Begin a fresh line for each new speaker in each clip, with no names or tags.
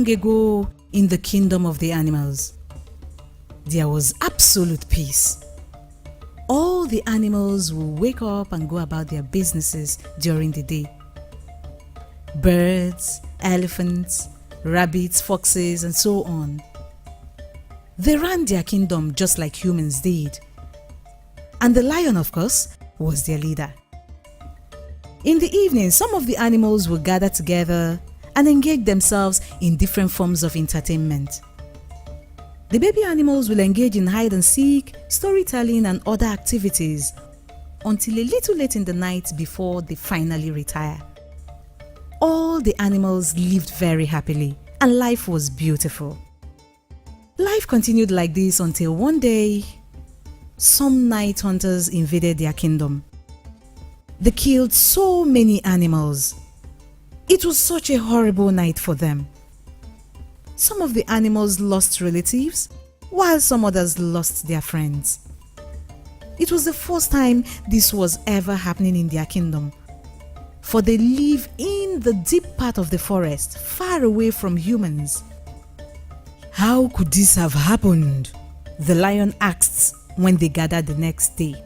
long ago in the kingdom of the animals, there was absolute peace. All the animals will wake up and go about their businesses during the day. Birds, elephants, rabbits, foxes, and so on. They ran their kingdom just like humans did. And the lion, of course, was their leader. In the evening, some of the animals will gather together and engage themselves in different forms of entertainment. The baby animals will engage in hide and seek, storytelling, and other activities until a little late in the night before they finally retire. All the animals lived very happily and life was beautiful. Life continued like this until one day, some night hunters invaded their kingdom. They killed so many animals. It was such a horrible night for them. Some of the animals lost relatives, while some others lost their friends. It was the first time this was ever happening in their kingdom, for they live in the deep part of the forest, far away from humans. How could this have happened? The lion asked when they gathered the next day.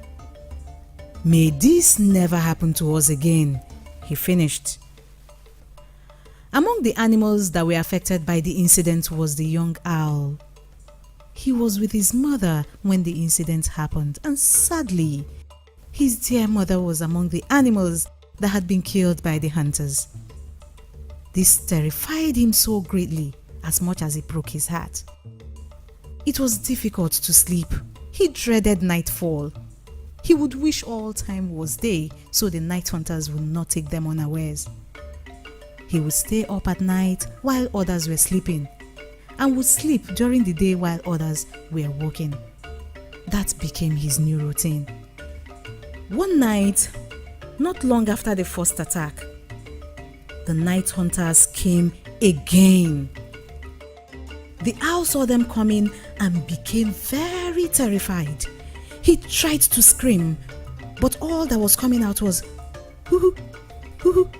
May this never happen to us again, he finished. Among the animals that were affected by the incident was the young owl. He was with his mother when the incident happened, and sadly, his dear mother was among the animals that had been killed by the hunters. This terrified him so greatly, as much as it broke his heart. It was difficult to sleep. He dreaded nightfall. He would wish all time was day so the night hunters would not take them unawares. He would stay up at night while others were sleeping, and would sleep during the day while others were working. That became his new routine. One night, not long after the first attack, the night hunters came again. The owl saw them coming and became very terrified. He tried to scream, but all that was coming out was hoo hoo hoo hoo.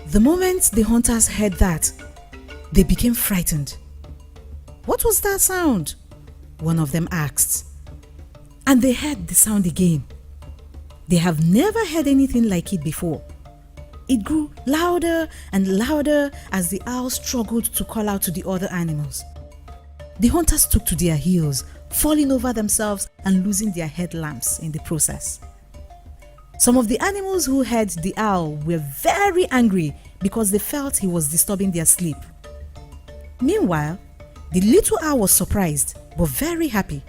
The moment the hunters heard that, they became frightened. What was that sound? One of them asked. And they heard the sound again. They have never heard anything like it before. It grew louder and louder as the owl struggled to call out to the other animals. The hunters took to their heels, falling over themselves and losing their headlamps in the process. Some of the animals who heard the owl were very angry because they felt he was disturbing their sleep. Meanwhile, the little owl was surprised but very happy.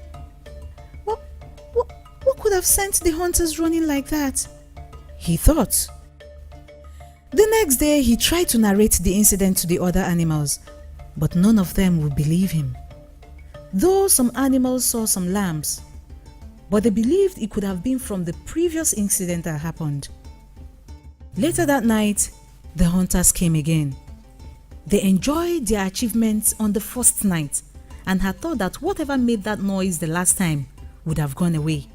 What could have sent the hunters running like that? He thought. The next day, he tried to narrate the incident to the other animals, but none of them would believe him. Though some animals saw some lambs, but they believed it could have been from the previous incident that happened. Later that night, the hunters came again. They enjoyed their achievements on the first night and had thought that whatever made that noise the last time would have gone away.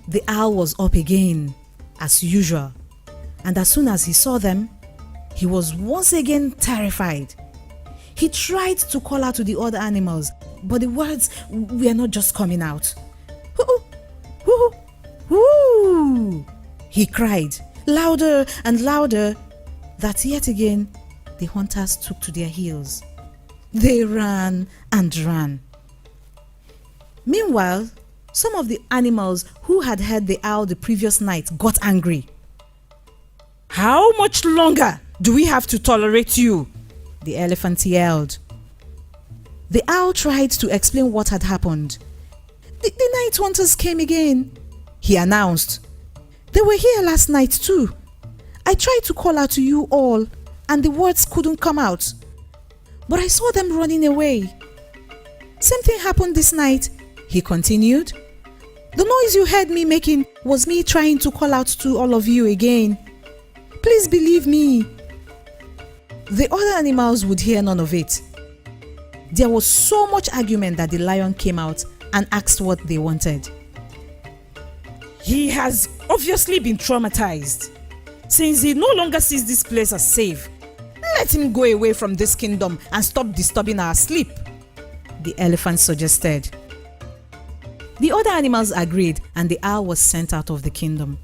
The owl was up again, as usual, and as soon as he saw them, he was once again terrified. He tried to call out to the other animals, but the words were not just coming out. Hoo, hoo, hoo, he cried, louder and louder, that yet again the hunters took to their heels. They ran and ran. Meanwhile, some of the animals who had heard the owl the previous night got angry. How much longer do we have to tolerate you? The elephant yelled. The owl tried to explain what had happened. The night hunters came again, he announced. They were here last night too. I tried to call out to you all and the words couldn't come out. But I saw them running away. Same thing happened this night, he continued. The noise you heard me making was me trying to call out to all of you again. Please believe me. The other animals would hear none of it. There was so much argument that the lion came out and asked what they wanted. He has obviously been traumatized since he no longer sees this place as safe.
Let him go away from this kingdom and stop disturbing our sleep,"
the elephant suggested. The other animals agreed, and the owl was sent out of the kingdom.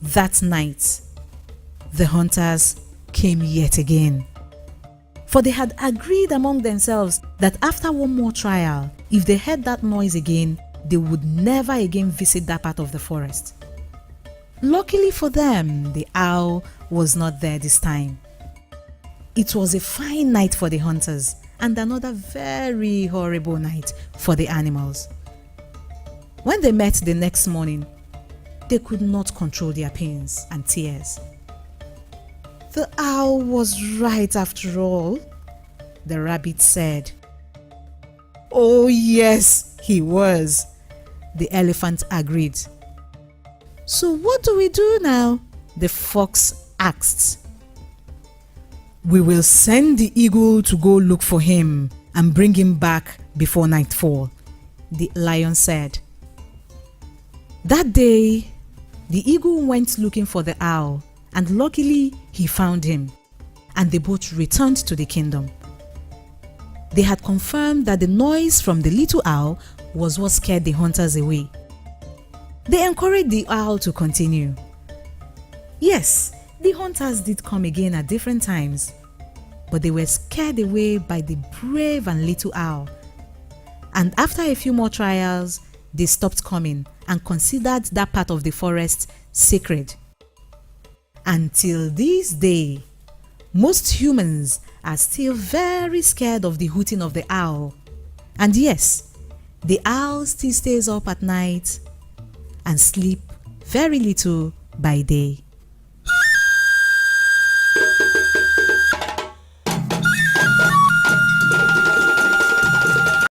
That night, the hunters came yet again, for they had agreed among themselves that after one more trial, if they heard that noise again, they would never again visit that part of the forest. Luckily for them, the owl was not there this time. It was a fine night for the hunters and another very horrible night for the animals. When they met the next morning, they could not control their pains and tears. "The owl was right after all," the rabbit said. "Oh yes, he was," the elephant agreed. "So what do we do now?" the fox asked. "We will send the eagle to go look for him and bring him back before nightfall," the lion said. That day, the eagle went looking for the owl, and luckily he found him, and they both returned to the kingdom. They had confirmed that the noise from the little owl was what scared the hunters away. They encouraged the owl to continue. Yes, the hunters did come again at different times, but they were scared away by the brave and little owl. And after a few more trials, they stopped coming and considered that part of the forest sacred. Until this day, most humans are still very scared of the hooting of the owl. And yes, the owl still stays up at night and sleep very little by day.